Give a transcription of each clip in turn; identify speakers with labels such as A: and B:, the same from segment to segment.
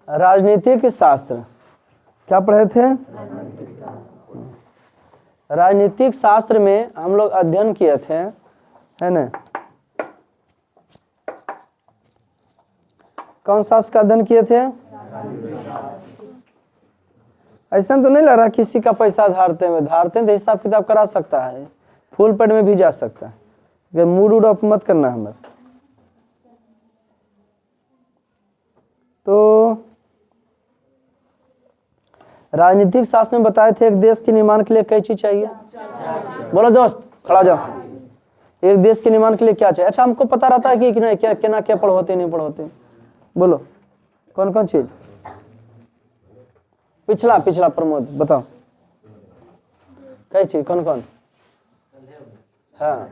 A: राजनीतिक शास्त्र क्या पढ़े थे? राजनीतिक शास्त्र में हम लोग अध्ययन किए थे, है ना? कौन शास्त्र का अध्ययन किए थे? ऐसा तो नहीं लग रहा किसी का पैसा धारते हैं तो हिसाब किताब करा सकता है, फुल पेड में भी जा सकता है। अगर मूड उड अप मत करना हमें। तो राजनीतिक शास्त्र में बताए थे एक देश के निर्माण के लिए कई चीज चाहिए। बोलो दोस्त, खड़ा जाओ। एक देश के निर्माण के लिए क्या चाहिए? अच्छा, हमको पता रहता है कि नहीं, क्या पढ़ोते नहीं पढ़ोते। बोलो कौन कौन चीज? पिछला प्रमोद बताओ, कई चीज कौन कौन? हाँ,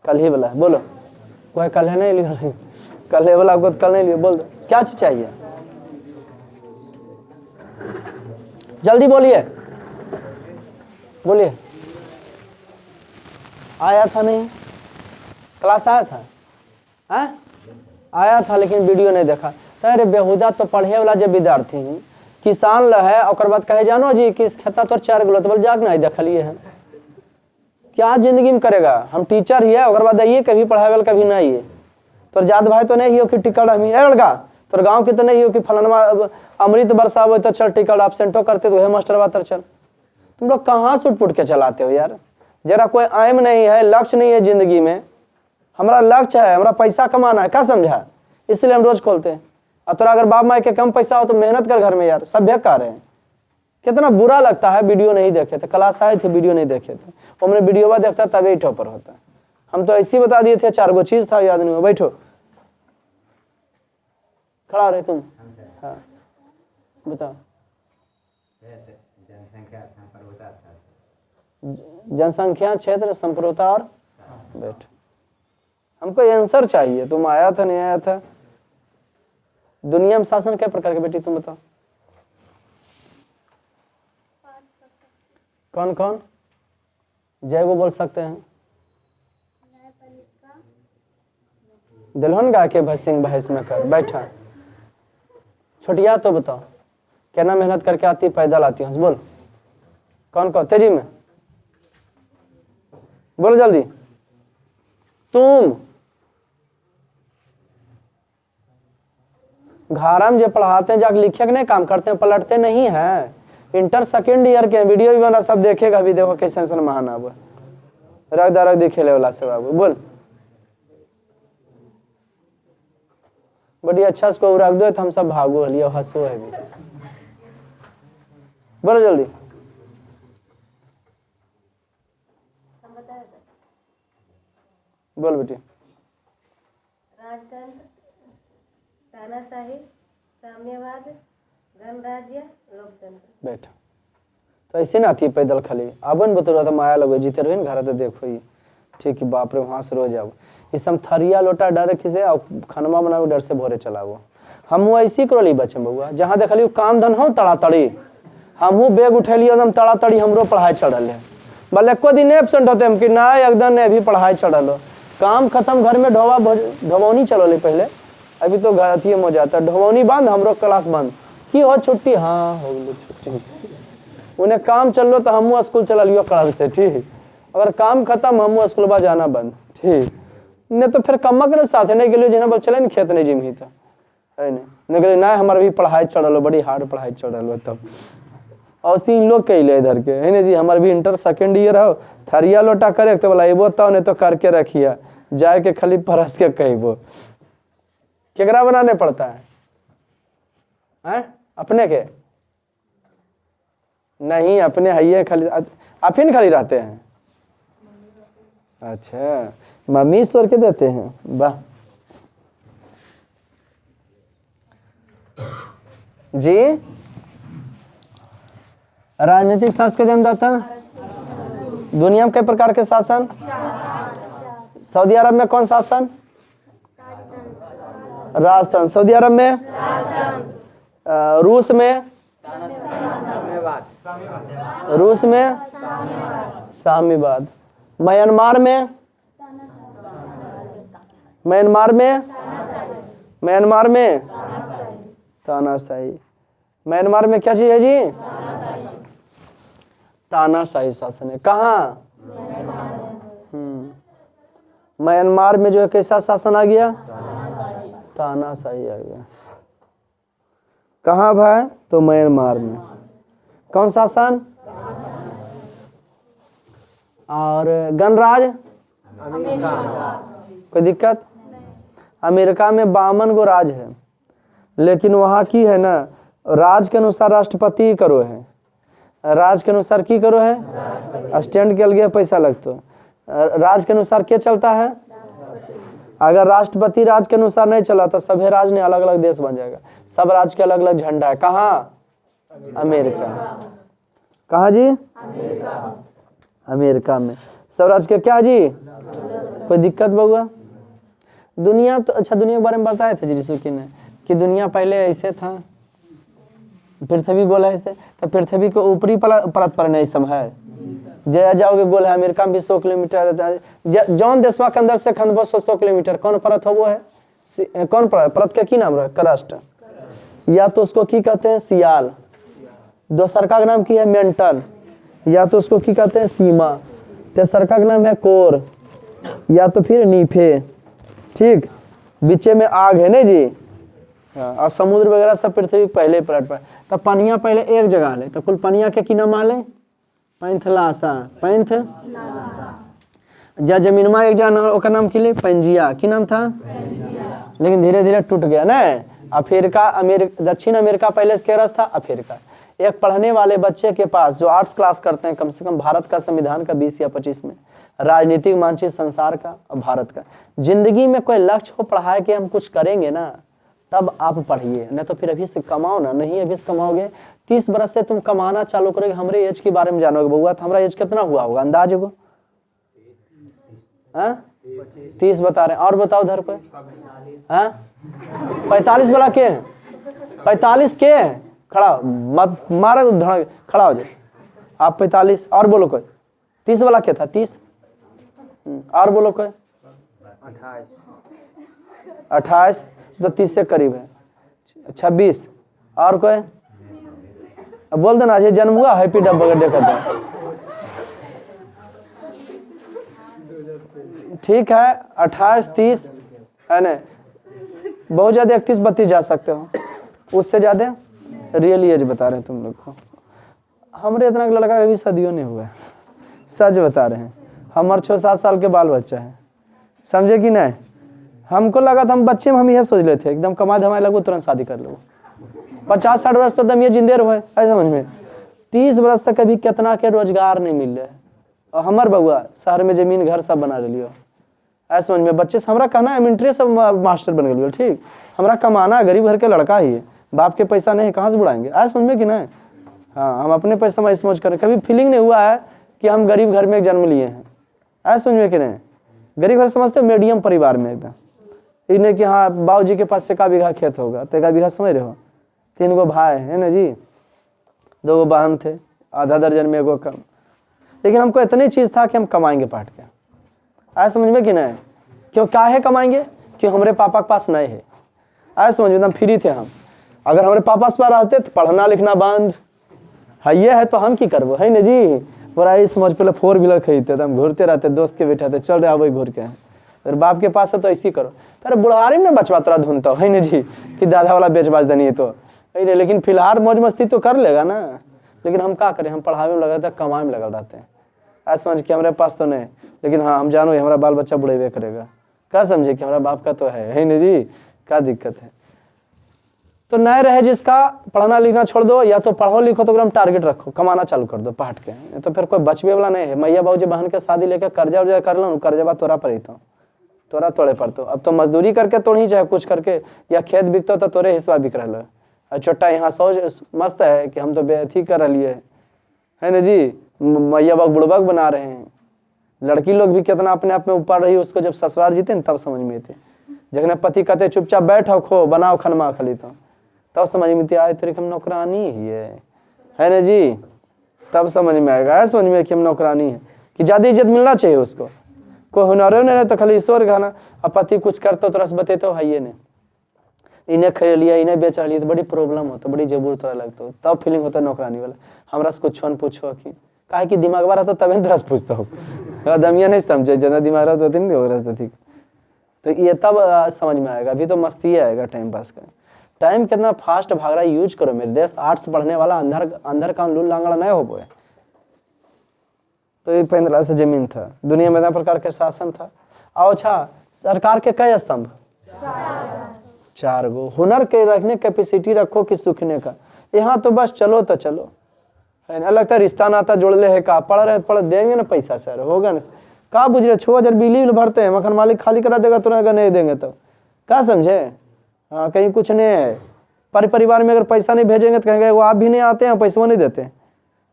A: कल ही वाला बोलो। कोई कल है नहीं लिया, कल है वाला कल नहीं लिया। बोल दो क्या चीज चाहिए, जल्दी बोलिए बोलिए। आया था नहीं, क्लास आया था? हाँ आया था लेकिन वीडियो नहीं देखा। अरे बेहुदा तो पढ़े वाला जब विद्यार्थी हूँ, किसान है और बाद कहे जानो जी कि खेता तो 4 किलो तो बोल जाग नहीं देखलिए है। क्या जिंदगी में करेगा? हम टीचर ही है और बाद आइए कभी पढ़ाए वाला कभी नहीं है। तो जात भाई तो नहीं हो कि टिकट हम लड़का तो गाँव की तो नहीं हो कि फलाना अमृत वर्षा हो तो चल टिकट एब्सेंटो करते तो मास्टर बातर चल। तुम लोग कहाँ से उठ के चलाते हो यार? जरा कोई एम नहीं है, लक्ष्य नहीं है जिंदगी में। हमारा लक्ष्य है, हमारा पैसा कमाना है, क्या समझा? इसलिए हम रोज खोलते हैं। और तोरा अगर बाप माई के कम पैसा हो तो मेहनत कर घर में यार, सभ्य कार्य है। कितना बुरा लगता है वीडियो नहीं देखे थे। क्लास आए थे वीडियो नहीं देखे थे, हमने वीडियो देखता तभी टॉपर होता। हम तो ऐसे बता दिए थे 4 गो चीज था याद नहीं। बैठो, खड़ा रहे तुम। हाँ बताओ। जनसंख्या, क्षेत्र, संप्रभुता और बैठ। हमको आंसर चाहिए। तुम आया था नहीं आया था? दुनिया में शासन क्या प्रकार के बेटी तुम बताओ? कौन कौन? जय को बोल सकते हैं। दुल्हन गा के भसिंग बहस में कर बैठा। छोटिया तो बताओ, क्या मेहनत करके आती, पैदल आती हूँ? बोल कौन कौन? तेजी में बोलो जल्दी। तुम घारा में जो पढ़ाते हैं जाके लिखे के नहीं काम करते हैं, पलटते नहीं है। इंटर सेकेंड ईयर के वीडियो भी बना, सब देखेगा भी। देखो कैसे महान अब रख दरक दिखे वाला से बाबू। बोल बड़ी अच्छा से को रख दो तो हम सब भागो लियो हंसो है भी। बोलो जल्दी। बोल बेटी।
B: राजतंत्र, तानाशाही, साम्यवाद, गणराज्य, लोकतंत्र।
A: बैठ। तो ऐसे ना आती है पैदल खाली आबन बतौर तो माया लगे जीते रहे घर तो देखो ही ठीक है। बाप रे वहां से रोज आओ ये सब थरिया लोटा डर खिसे और खानमा बनाओ डर से भोरे चलाओ। हम ऐसी करो ली बच्चे बउआ जहाँ देखलियो काम धन हो तड़ातड़ी हमहू बैग उठेलियो एकदम तड़ातड़ी हमरो पढ़ाई चढ़ल है। भले एको दिन एबसेंट होते हम कि ना एकदम नहीं भी पढ़ाई चढ़ल हो। काम खत्म घर में ढोवनी चलो पहले, अभी तो अथी हो जाता ढोवनी बंद हमरो क्लास बंद की हो छुट्टी। हाँ हो गई छुट्टी। उन्हें काम चल लो तो हमू स्कूल चला लियो कल से ठीक। अगर काम खत्म हमू स्कूल बा जाना बंद ठीक। नहीं तो फिर कमक ने साथ नहीं गेलियो जिन्हें बोल चले नहीं खेत नहीं जिम ही तो है नहीं गए ना हमारा भी पढ़ाई चढ़ल बड़ी हार्ड पढ़ाई चढ़ल तब और सी लोग कैले इधर के है ना जी। हमारे भी इंटर सेकेंड ईयर हो थरिया लोटा करे तो बोला एबो तब नहीं तो करके रखिया जाए के खाली परस के कहबो केकरा बनाने पड़ता है अपने के नहीं अपने है खाली आप ही खाली रहते हैं। अच्छा मम्मी सोर के देते हैं वाह जी। राजनीतिक शास्त्र का जन्मदाता दुनिया में कई प्रकार के शासन। सऊदी अरब में कौन शासन? राजतंत्र। सऊदी अरब में रूस में साम्यवाद। म्यांमार में तानाशाही। म्यांमार में क्या चीज है जी? तानाशाही शासन है। कहाँ? म्यांमार में जो है कैसा शासन आ गया? तानाशाही आ गया। कहाँ भाई? तो म्यांमार में। कौन शासन? और गणराज? कोई दिक्कत? अमेरिका में 52 गो राज है, लेकिन वहाँ की है ना, राज के अनुसार राष्ट्रपति करो है, राज के अनुसार की करो है, स्टैंड के लिए पैसा लगता है। राज के अनुसार क्या चलता है? अगर राष्ट्रपति राज के अनुसार नहीं चला तो सभी राज ने अलग अलग देश बन जाएगा। सब राज के अलग अलग झंडा है। कहाँ? अमेरिका। कहाँ जी? अमेरिका में सब राज के क्या जी? कोई दिक्कत बउआ? दुनिया तो अच्छा, दुनिया के बारे में बताए थे जी ऋषि ने कि दुनिया पहले ऐसे था, पृथ्वी गोल है ऐसे, तो पृथ्वी के ऊपरी परत पर नहीं सम है, जय जाओगे गोल है। अमेरिका में भी 100 किलोमीटर, जौन देशवा के अंदर से खंदबो 100 किलोमीटर। कौन परत हो वो है? कौन परत के की नाम है? क्रस्ट। या तो उसको की कहते हैं सियाल, दूसर का नाम की है मेंटल, या तो उसको की कहते हैं सीमा, तेसर का नाम है कोर, या तो फिर नीफे। ठीक, बीचे में आग है ना जी। और समुद्र वगैरह सब पृथ्वी पहले पलट पर। तब पनिया पहले एक जगह ले, तो कुल पनिया के की नाम आले? पैंथलासा, पैंथ। जा जमीन में एक जगह ओकर नाम की ले पंजिया, की नाम था? लेकिन धीरे धीरे टूट गया ना। अफ्रीका, दक्षिण अमेरिका पहले से रस था अफ्रीका। एक पढ़ने वाले बच्चे के पास जो आर्ट्स क्लास करते हैं, कम से कम भारत का संविधान का 20 या 25 में, राजनीतिक मानचित्र संसार का और भारत का, जिंदगी में कोई लक्ष्य हो पढ़ाए कि हम कुछ करेंगे ना, तब आप पढ़िए, नहीं तो फिर अभी से कमाओ ना। नहीं अभी से कमाओगे, 30 बरस से तुम कमाना चालू करोगे। हमारे एज के बारे में जानोगे बउआ, तो हमारा एज कितना हुआ होगा अंदाज होगा? 30 बता रहे हैं। और बताओ उधर पे? 45 वाला के? 45 के? खड़ा हो, मत मारा धड़, खड़ा हो जाए आप। 45 और बोलो कोई। 30 वाला क्या था? 30 और बोलो कोई। 28 तो 30 से करीब है। 26 और कोई? अब बोल देना ये जन्म हुआ हैप्पी बर्थडे कर दो। ठीक है, 28 30 है ना, बहुत ज्यादा 31 32 जा सकते हो, उससे ज्यादा रियल एज बता रहे हैं तुम लोग को। हमारे इतना लड़का अभी सदियों नहीं हुआ है, सच बता रहे हैं। हमारे 6-7 साल के बाल बच्चा है, समझे कि नहीं? हमको लगा था हम बच्चे में हम यह सोच लेते एकदम कमा धमाए लगो तुरंत शादी कर लो। 50-60 वर्ष तक ये जिंदे रहो, ऐसा समझ में। 30 वर्ष तक अभी कितना के रोजगार नहीं मिल रहा है। और हमार बउआ शहर में जमीन घर सब बना लियो, ऐसा समझ में। बच्चे से हमरा कहना है मिलिट्री सब मास्टर बन गए। ठीक, हमरा कमाना है, गरीब घर के लड़का ही है, बाप के पैसा नहीं, कहाँ से बुलाएंगे? ऐसा समझ में कि नहीं? हाँ, हम अपने पैसा में समझ करें। कभी फीलिंग नहीं हुआ है कि हम गरीब घर में जन्म लिए हैं, ऐसा समझ में कि नहीं? गरीब घर समझते हो मीडियम परिवार में एकदम, इन्हें कि हाँ बाबूजी के पास 1 बीघा खेत होगा, तो 1 बीघा समझ रहे हो। 3 गो भाई है ना जी, 2 गो बहन थे, आधा दर्जन में 1 गो कम। लेकिन हमको इतनी चीज़ था कि हम कमाएंगे पाट के, ऐसा समझ में कि नहीं? क्यों काहे कमाएंगे? क्यों हमारे पापा के पास नहीं है, ऐसा समझ में। एकदम फ्री थे हम। अगर हमारे पापा से रहते तो पढ़ना लिखना बंद है, ये है तो हम की करबो, है ना जी। बड़ा ही समझ, पहले 4 व्हीलर खरीदते थे हम, घूरते रहते, दोस्त के बैठे थे, चल रहे वही घूर के। फिर बाप के पास है तो ऐसी करो, फिर बुढ़ारी में बचवा तोरा ढूंढता है ना जी, कि दादा वाला बेच बाज देनी है तो है ना। लेकिन फिलहाल मौज मस्ती तो कर लेगा ना। लेकिन हम क्या करें, हम पढ़ावे में लगा रहते हैं, कमाए में लगा रहते हैं, ऐसा समझ के हमारे पास तो नहीं। लेकिन हाँ हम जानो हमारा बाल बच्चा बुढ़ेबे करेगा, क्या समझे कि हमारा बाप का तो है ना जी, क्या दिक्कत है? तो नए रहे जिसका पढ़ना लिखना छोड़ दो, या तो पढ़ो लिखो तो टारगेट रखो, कमाना चालू कर दो पाट के, तो फिर कोई बचवे वाला नहीं है। मैया बाबू जी बहन के शादी लेकर कर्जा उर्जा कर लो, कर्जा तोरा पर ही तो तोरा तोड़े पर तो। अब तो मजदूरी करके तोड़ी, चाहे कुछ करके, या खेत बिकतो तो तोरे हिस्सा बिक रहा है। छोटा यहाँ सोच मस्त है कि हम तो बेअथी कर लिए है ना जी, मैया बाबू बुड़बक बना रहे हैं। लड़की लोग भी कितना अपने आप में ऊपर रही, उसको जब ससुराल जीते न तब समझ में थे। जखने पति कहते चुपचाप बैठो खो बनाओ खनमा खली, तो तब समझ में आए तेरे हम नौकरानी ही है ना जी, तब समझ में आएगा। है समझ में कि हम नौकरानी है, कि ज़्यादा इज्जत मिलना चाहिए उसको। कोई हुनर नहीं रहे तो खाली ईश्वर खाना, अब पति कुछ करते तो रस बतेते है ये नहीं। इन्हें खरीद लिया, इन्हें बेच लिया तो बड़ी प्रॉब्लम होता, बड़ी जबूर तरह लगता हो, तब फीलिंग होता है नौकरानी वाला। हमरा से कुछ न पूछो कि काहे कि दिमाग वाला तो तबे तरह से पूछता हो, दमिया नहीं समझे, जना दिमाग रहा तो नहीं हो ठीक। तो ये तब समझ में आएगा, अभी तो मस्ती आएगा टाइम पास का। टाइम कितना फास्ट भाग रहा है, यूज करो। मेरे देश आर्ट्स पढ़ने वाला अंदर का लूल लांगड़ा नहीं हो पाए। तो ये 15 से जमीन था, दुनिया में 11 प्रकार के शासन था। और अच्छा, सरकार के कई स्तंभ? 4 गो। हुनर के रखने कैपेसिटी रखो कि सूखने का, यहाँ तो बस चलो तो चलो, है ना। लगता है रिश्ता नाता जोड़ ले है, का पढ़ रहे पढ़ देंगे ना पैसा सर, होगा ना का बुझ रहे, 6000 बिजली भरते हैं, मकान मालिक खाली करा देगा तुरंत, अगर नहीं देंगे तो क्या समझे। हाँ, कहीं कुछ नहीं है। परिवार में अगर पैसा नहीं भेजेंगे तो कहेंगे वो आप भी नहीं आते हैं, पैसा नहीं देते,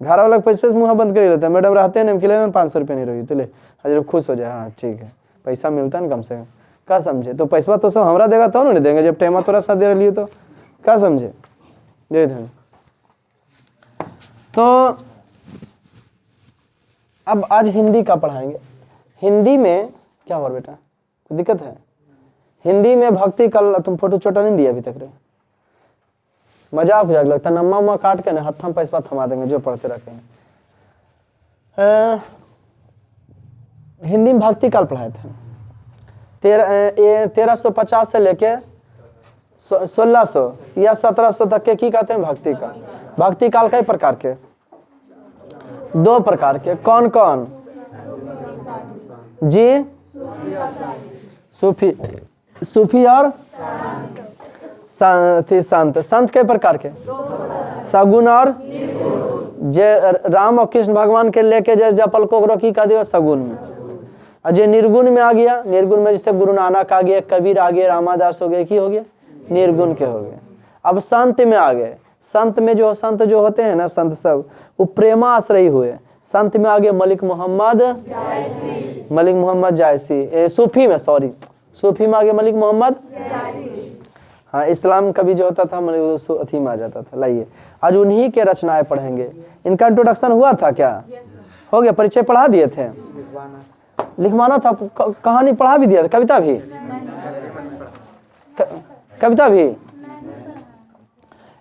A: घर वाला पैसे मुँह बंद कर लेते हैं। मैडम रहते हैं ना, 500 रुपये नहीं रही तो ले, हजर खुश हो जाए, हाँ ठीक है, पैसा मिलता है ना कम से कम, क्या समझे। तो पैसा तो सब हमरा देगा तो नहीं देंगे, जब टाइम थोड़ा सा दे लिए तो क्या समझे, दे देंगे। तो अब आज हिंदी का पढ़ाएंगे। हिंदी में क्या हुआ बेटा, कोई दिक्कत है? हिंदी में भक्ति कल तुम फोटो छोटा नहीं दिया अभी तक रे, मजाक हो लगता, नम्मा उम्मा काट के ना हाथ में पैसा थमा देंगे जो पढ़ते रखेंगे। हिंदी में भक्ति काल पढ़ाए थे 1350 से लेके 1600 या 1700 तक के, की कहते हैं भक्ति काल। भक्ति काल कई प्रकार के? 2 प्रकार के। कौन कौन जी? सूफी और संत। संत कई प्रकार के? सगुन और जे राम और कृष्ण भगवान के लेके जे जपल को की कह दियो सगुन में। और जे निर्गुण में आ गया, निर्गुण में जैसे गुरु नानक आ गया, कबीर आ गया, रामादास हो गए, की हो गया निर्गुण के हो गए। अब संत में आ गए। संत में जो संत जो होते हैं ना, संत सब वो प्रेमाश्रयी हुए। संत में आ गए मलिक मोहम्मद जायसी। सूफी में, सॉरी, सूफी में आ गए मलिक मोहम्मद। हाँ, इस्लाम का भी जो होता था मलिक अथी में आ जाता था। लाइए आज उन्हीं के रचनाएं पढ़ेंगे। इनका इंट्रोडक्शन हुआ था क्या? हो गया। परिचय पढ़ा दिए थे, लिखवाना था, कहानी पढ़ा भी दिया था, कविता भी कविता भी।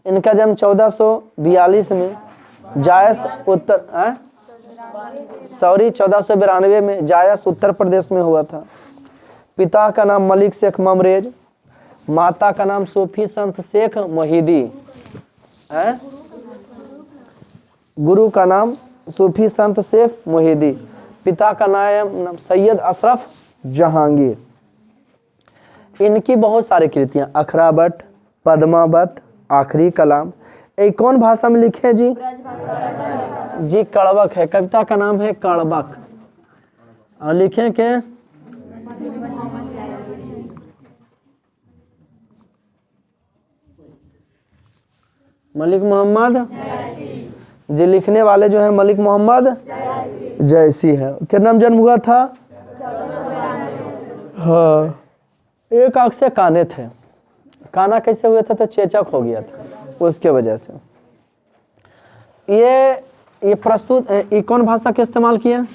A: इनका जन्म 1442 में जायस उत्तर 1492 में जायस उत्तर प्रदेश में हुआ था। पिता का नाम मलिक शेख ममरेज, माता का नाम सूफी संत शेख मोहिदी, गुरु का नाम सूफी संत शेख मोहिदी, पिता का नाम सैयद अशरफ जहांगीर। इनकी बहुत सारी कृतियां, अखरावट, पद्मावत, आखिरी कलाम, ये कौन भाषा में लिखे हैं जी? जी कड़वक है। कविता का नाम है कड़वक। और लिखे के मलिक मोहम्मद जी। लिखने वाले जो है मलिक मोहम्मद जैसी है। क्या नाम जन्म हुआ था? हाँ, एक आंख से काने थे। काना कैसे हुआ था? तो चेचक हो गया था, उसके वजह से। ये प्रस्तुत, ये कौन भाषा के इस्तेमाल किया?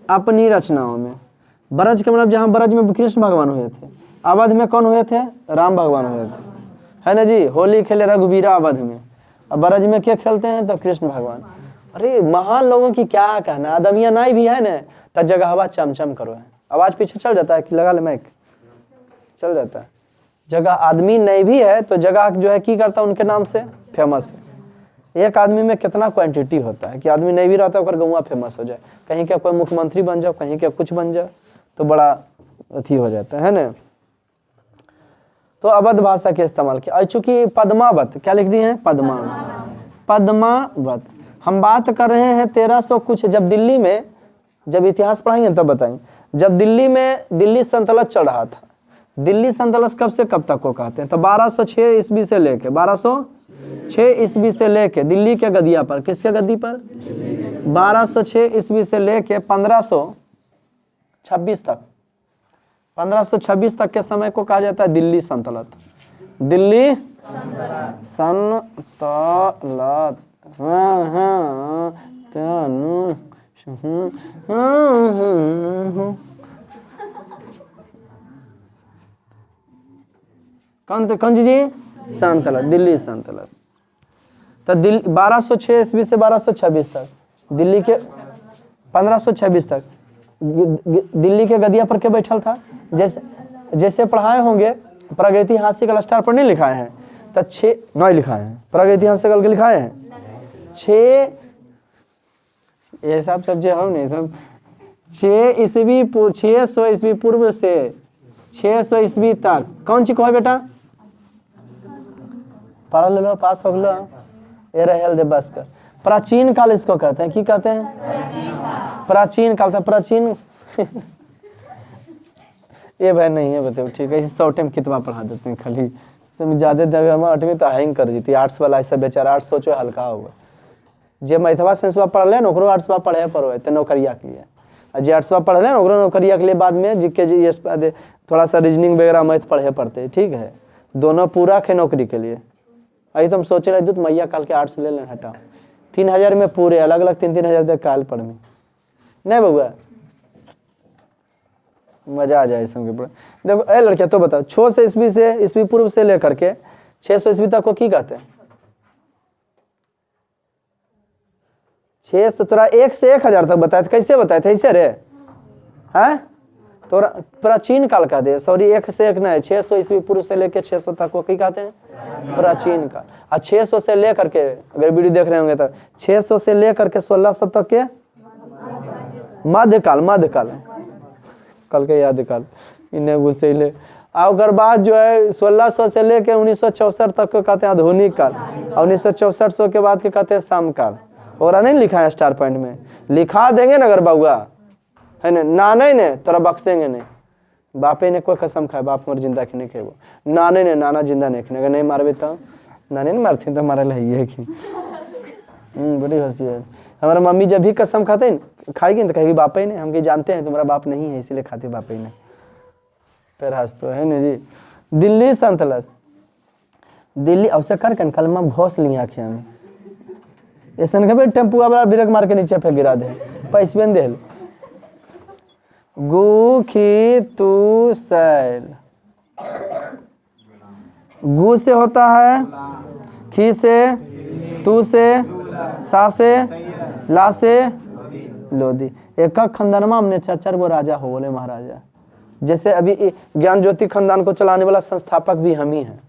A: अपनी रचनाओं में। ब्रज के मतलब जहाँ ब्रज में कृष्ण भगवान हुए थे, अवध में कौन हुए थे? राम भगवान हुए थे, है ना जी। होली खेले रघुवीरा अवध में, अब ब्रज में क्या खेलते हैं? तो कृष्ण भगवान। अरे महान लोगों की क्या कहना, आदमिया नाई भी है ना, तो जगह हवा चमचम करो है। आवाज पीछे चल जाता है कि लगा ले माइक, चल जाता है। जगह आदमी नहीं भी है तो जगह जो है की करता है उनके नाम से फेमस है। एक आदमी में कितना क्वांटिटी होता है कि आदमी नहीं भी रहता है गौवा फेमस हो जाए, कहीं के कोई मुख्यमंत्री बन जाओ, कहीं के कुछ बन जाओ, तो बड़ा अथी हो जाता है ना। तो अवध भाषा के इस्तेमाल किया। चूंकि पद्मावत, क्या लिख दिए हैं? पद्मावत। हम बात कर रहे हैं 1300 कुछ, जब दिल्ली में, जब इतिहास पढ़ाएंगे तब बताएंगे, जब दिल्ली में दिल्ली सल्तनत चल रहा था। दिल्ली सल्तनत कब से कब तक को कहते हैं? तो 1206 ईस्वी से लेके 1206 ईस्वी से लेके दिल्ली के गदिया पर, किसके गद्दी पर? 1206 ईस्वी से लेके 1526 तक, 1526 तक के समय को कहा जाता है दिल्ली सल्तनत। दिल्ली सल्तनत। कौन जी? संतलत, दिल्ली संतलत। तो दिल्ली 1206 ईस्वी से 1226 तक, दिल्ली के 1526 तक दिल्ली के गदिया पर क्या बैठल था? जैसे पढ़ाए होंगे प्रागैतिहासिक स्टार पर नहीं लिखाए हैं, तो 6 नहीं लिखाए हैं, प्रागैतिहासिक के लिखाए हैं 6, ये सब जो हम नहीं सब 600 ईस्वी पूर्व से 600 ईस्वी तक कौन चीज को है बेटा? पढ़ लो, पास हो लो, ये रहल दे बस कर। प्राचीन काल इसको कहते हैं, की कहते हैं? प्राचीन काल था, प्राचीन ये भाई नहीं है, बताओ ठीक है, इसी शॉर्ट टाइम कितना पढ़ा देते हैं खाली, इसमें ज्यादा देवे हम 8वीं तो हैंग कर देती। आर्ट्स वाला ऐसा बेचारा आर्ट्स सोचो हल्का होगा, जे मैथवा साइंसवा पढ़ ले ओकरो आर्ट्सवा पढ़े पर तो नौकरिया के लिए, और जे आर्ट्सवा पढ़ ले ओकरो नौकरिया के लिए बाद में जीके जी थोड़ा सा रीजनिंग वगैरह मैथ पढ़े पड़ते, ठीक है, दोनों पूरा है नौकरी के लिए। अभी तो हम सोच रहे थे मैया काल के आर्ट्स ले लें, हटाओ 3000 में पूरे अलग अलग 3-3 हजार तक काल पढ़ में नहीं बउआ, मजा आ जाए इसमें। देखो ए लड़किया तो बताओ 600 ईस्वी पूर्व से लेकर के 600 ईस्वी तक को की कहते हैं? 600 तोरा 1 से 1000 तक बताए थे, कैसे बताए थे ऐसे रे? हैं तो प्राचीन काल का दे, सॉरी 1 से 1 नहीं, 600 ईस्वी पूर्व से लेकर 600 तक को की कहते हैं? प्राचीन काल। और 600 से लेकर के, अगर वीडियो देख रहे होंगे तो 600 से लेकर के 1600 तक के मध्यकाल, मध्यकाल कल के याद काल इन्हें घुसेले। और बाद जो है 1600 से लेके 1964 तक को कहते हैं आधुनिक काल, और 1964 के बाद के कहते हैं समकाल। और नहीं लिखा है स्टार पॉइंट में, लिखा देंगे ना अगर बउआ है ना, नाने ने तोरा बख्शेंगे नहीं, बापे ने कोई कसम खाए बाप मोर जिंदा के नहीं खेबो, नाने ने नाना जिंदा नहीं खेने, अगर नहीं मारबे तो नाने ने मारती तो मारे है कि बड़ी हंसी है। हमारा मम्मी जब भी कसम खाते खाएगी तो कहेगी बापे ने, हम जानते हैं तुम्हारा बाप नहीं है इसीलिए खाते बापे ने, फिर हंस तो है ना जी। दिल्ली संतलत, दिल्ली अवसर कर कलमा घोस लिया आखिया में ऐसा कभी टेम्पुआ वाला ब्रेक मार के नीचे पे गिरा दे, पैसे दे गु खी तू सैल, गु से होता है, खी से, तू से, सा से, ला से लोधी। एक खानदान में हमने 4-4 गो राजा हो बोले महाराजा, जैसे अभी ज्ञान ज्योति खानदान को चलाने वाला संस्थापक भी हम ही हैं,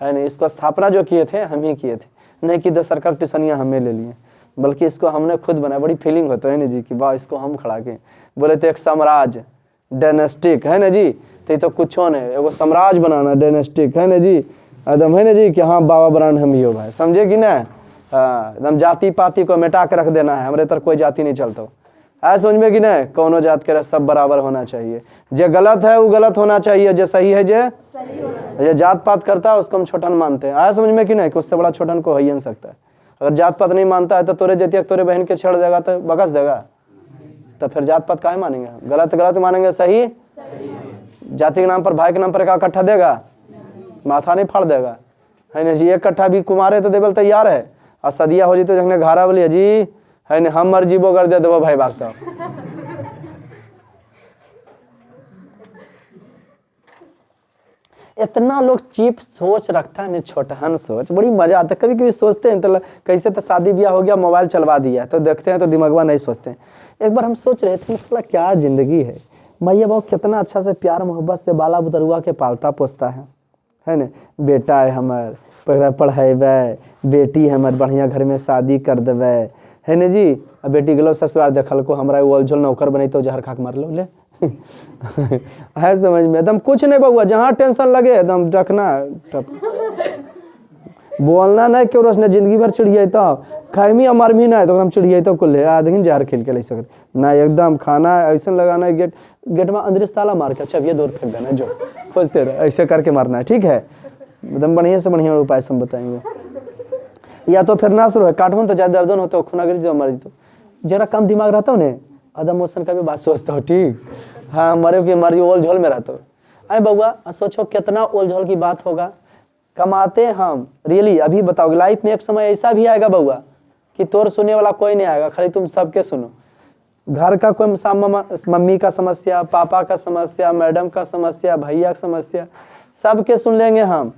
A: है ना, इसको स्थापना जो किए थे हम ही किए थे, नहीं कि 10 सरकार ट्यूशनियाँ हमें ले लिए, बल्कि इसको हमने खुद बनाया। बड़ी फीलिंग होता है ना जी कि वाह इसको हम खड़ा के बोले तो एक साम्राज्य डायनेस्टिक है ना जी, तो कुछ नहीं, एगो साम्राज्य बनाना डायनेस्टिक है ना जी, एकदम है ना जी कि हाँ बाबा ब्रांड हम ही हो भाई, समझे कि ना। हाँ एकदम जाति पाति को मिटा के रख देना है, हमारे तरफ कोई जाति नहीं चलता, ऐसा समझ में कि नहीं, कौनो जात के सब बराबर होना चाहिए, जो गलत है वो गलत होना चाहिए, जो सही है जो जात पात करता है उसको हम छोटन मानते हैं, ऐसा समझ में कि नहीं, कि उससे बड़ा छोटन को हो ही नहीं सकता है। अगर जात पात नहीं मानता है तो तोरे जतिया तोरे बहन के छेड़ देगा तो बकस देगा, तो फिर जात पात काहे मानेंगे? गलत गलत मानेंगे, सही जाति के नाम पर भाई के नाम पर एक कट्ठा देगा, माथा नहीं फाड़ देगा, है ना जी। एक कट्ठा भी कुमारे तो देवल तैयार है, और सदिया हो जी तो जखने घारा बोलिए जी है ना हम मर जीवो कर दे देवो भाई भागता। इतना लोग चीप सोच रखता है, छोटहन सोच, बड़ी मजा आता है। कभी कभी सोचते हैं तो कैसे तो शादी ब्याह हो गया, मोबाइल चलवा दिया, तो देखते हैं तो दिमागवा नहीं सोचते हैं। एक बार हम सोच रहे थे मतलब क्या जिंदगी है, मैया बाबू कितना अच्छा से प्यार मोहब्बत से बाला बुतरुआ के पालता पोसता है ना, बेटा है हमार पढ़ेबे, बेटी है हमार बढ़िया घर में शादी कर देवे है ना जी, अब बेटी गलो ससुराल देखल को हमरा ओलझोल नौकर बनी तो जहर खाक मार लो ले है समझ में, एकदम कुछ नहीं बउआ, जहाँ टेंशन लगे एकदम रखना बोलना नहीं क्यों रोशने जिंदगी भर चिड़िए तो खाई अमर भी ना है तो एकदम चिड़िए तो कुल देखिन जहर खेल के ले सक ना, एकदम खाना ऐसा लगाना है, गेट में अंदर ताला मार के अच्छा ये दूर फेंक देना, जो खोजते रहे ऐसे करके मारना है, ठीक है, एकदम बढ़िया से बढ़िया उपाय से हम बताएंगे। या तो फिर ना शुरू है काटवन तो ज्यादा दर्द होता है, खूना गिर जो मर तो जरा कम दिमाग रहता हो ने, आदम मोशन का भी बात सोचता हो, ठीक हाँ, मरे की मर्जी ओल झोल में रहता हो। अरे बउआ सोचो कितना ओल झोल की बात होगा, कमाते हम रियली, अभी बताओगे लाइफ में एक समय ऐसा भी आएगा बउआ कि तोर सुनने वाला कोई नहीं आएगा, खाली तुम सबके सुनो, घर का कोई मम्मी का समस्या, पापा का समस्या, मैडम का समस्या, भैया का समस्या, सबके सुन लेंगे हम,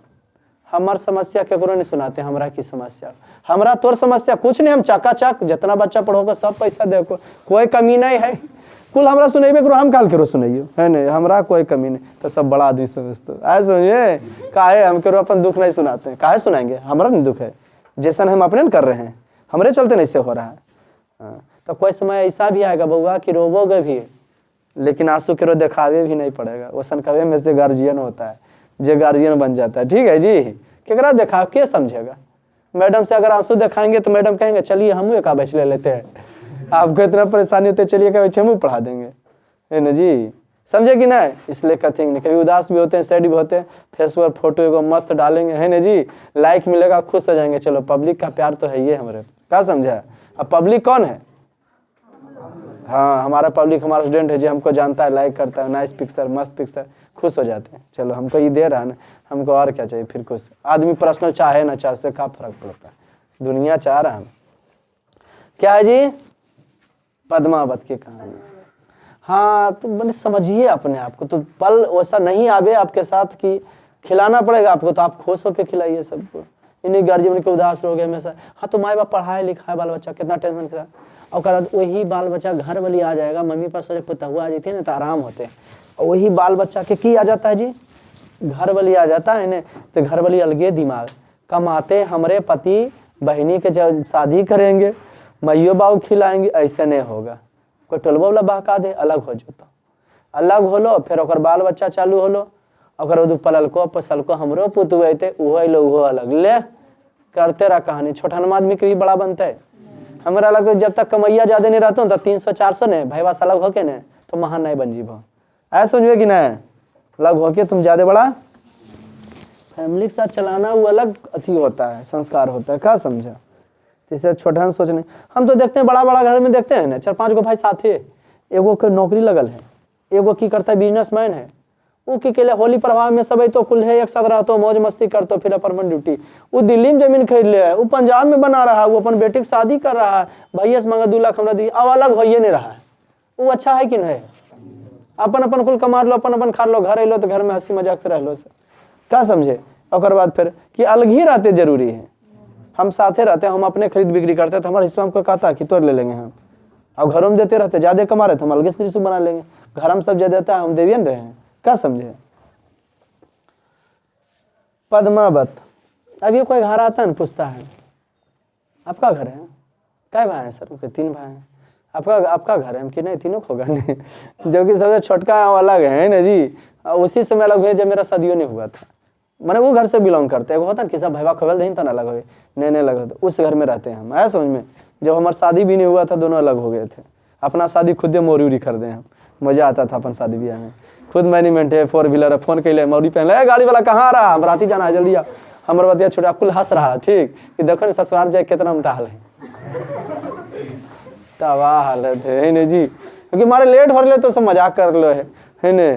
A: हमार समस्या केकरो नहीं सुनाते, हमरा की समस्या, हमरा तोर समस्या कुछ नहीं, हम चकाचक जितना बच्चा पढ़ोगे सब पैसा दे को, कोई कमी नहीं है, कुल हमरा सुनेबे करो, हम काल करो सुनाइयो है नहीं, हमरा कोई कमी नहीं, तो सब बड़ा आदमी समझते आए समझिए, काहे हम करो अपन दुख नहीं सुनाते हैं, काहे सुनाएंगे, हमारा नहीं दुख है, जैसा हम अपने न कर रहे हैं, हमरे चलते नहीं से हो रहा है। हाँ, तो कोई समय ऐसा भी आएगा बउआ कि रोवोगे भी, लेकिन आंसू के रो दिखावे भी नहीं पड़ेगा, वो सनकवे में से गार्जियन होता है, जो गार्जियन बन जाता है, ठीक है जी, केकरा दिखाओ के समझेगा, मैडम से अगर आंसू दिखाएंगे तो मैडम कहेंगे चलिए हम एक बैच ले लेते हैं, आपको इतना परेशानी होती है चलिए क्या बैच हम पढ़ा देंगे, है ना जी, समझे कि नहीं, इसलिए कथेंगे, कभी उदास भी होते हैं, सैड भी होते हैं, फेसबुक फोटो एगो मस्त डालेंगे, है ना जी, लाइक मिलेगा खुश हो जाएंगे, चलो पब्लिक का प्यार तो है ये हमारे, क्या समझा, अब पब्लिक कौन है, हाँ हमारा पब्लिक हमारा स्टूडेंट है जी, हमको जानता है, लाइक करता है, नाइस पिक्चर मस्त पिक्चर, खुश हो जाते हैं, चलो हमको ये दे रहा है ना, हमको और क्या चाहिए, फिर कुछ आदमी पर्सनल चाहे ना चाहे उससे क्या फर्क पड़ता है, दुनिया चाह रहा है। क्या है जी, पद्मावत की कहानी, हाँ तो मैंने समझिए अपने आप को, तो पल वैसा नहीं आवे आपके साथ कि खिलाना पड़ेगा आपको, तो आप खुश होकर खिलाइए सबको, इन्हीं गार्जियन के उदास हो गए हमेशा, हाँ तो माँ बाप पढ़ाए लिखाए बाल बच्चा कितना टेंशन करा, और वही बाल बच्चा घर वाली आ जाएगा, मम्मी पास से पुतहुआ आ जाती है ना तो आराम होते, और वही बाल बच्चा के की आ जाता है जी, घर वाली आ जाता है ना, तो घर वाली अलगे दिमाग कमाते, हमरे पति बहनी के जब शादी करेंगे मैयो बाबू खिलाएंगे, ऐसे नहीं होगा, कोई टोलबा वाला बहका दे अलग हो जाता, अलग होलो, फिर ओकर बाल बच्चा चालू होलो, ओकर पललको पसलको हमरो पुतहु अते उहो अलो उहो अलग, ले करते रहा कहानी, छोटन आदमी के भी बड़ा बनता है, हमारा लगता है जब तक कमैया ज्यादा नहीं रहता तो 300-400 ने भाई वास अलग होके ने तो महान नहीं बन जीव, ऐसा समझिए कि नहीं, अलग होके तुम ज्यादा बड़ा फैमिली के साथ चलाना वो अलग अथी होता है, संस्कार होता है, क्या समझा, जैसे छोटा सोचने, हम तो देखते हैं बड़ा बड़ा घर में देखते हैं ना 4-5 गो भाई साथ है, एगो के नौकरी लगल है, एगो की करता है बिजनेसमैन है, वो की के लिए होली प्रभाव में सब तो कुल है एक साथ रहते मौज मस्ती करते, फिर अपन ड्यूटी, वो दिल्ली में जमीन खरीद ले, वो पंजाब में बना रहा है, वो अपन बेटे की शादी कर रहा है, भैया से मांगा 2 लाख हमरा दी, अब अलग होइए नहीं रहा है, वो अच्छा है कि नहीं, अपन अपन कुल कमा लो, अपन अपन खा लो, घर अलो तो घर में हंसी मजाक से रह लो, क्या समझे, और बाद फिर कि अलग ही रहते जरूरी है, हम साथे रहते हैं, हम अपने खरीद बिक्री करते हैं, तो हमारा हिस्सा हमको कहता है कि तोड़ ले लेंगे हम, अब घरों में देते रहते, ज्यादा कमा रहे थे हम अलग से रिश्ते बना लेंगे, घर हम सब ज्यादा देता है हम देवियन रहे हैं, क्या समझे। पद्मावत, अब ये कोई घर आता है ना पूछता है आपका घर है, क्या भाई है सर, 3 भाई हैं, आपका घर है, हम कि नहीं तीनों होगा नहीं, जो कि सबसे छोटका अलग है ना जी, उसी समय अलग हुए जब मेरा शादियों नहीं हुआ था, मैंने वो घर से बिलोंग करते हैं, होता है कि सब भाई खोल नहीं था ना अलग हुए, नए लगे थे, उस घर में रहते हैं हम, ऐसा समझ में, जब हमारा शादी भी नहीं हुआ था दोनों अलग हो गए थे, अपना शादी खुद मोरी खरीदे हम, मजा आता था अपन शादी ब्याह में, खुद मैनेजमेंट है 4 व्हीलर है, फोन कैले मौरी पहन ले, गाड़ी वाला कहाँ रहा, हम राती जाना है जल्दी आ, हमारे बतिया छोटा कुल हंस रहा, ठीक कि देखो ना ससुराल जाए कितना हम हाल है, तबाह हालत है ना जी, क्योंकि हमारे लेट हो रहे तो सब मजाक कर लो है ने,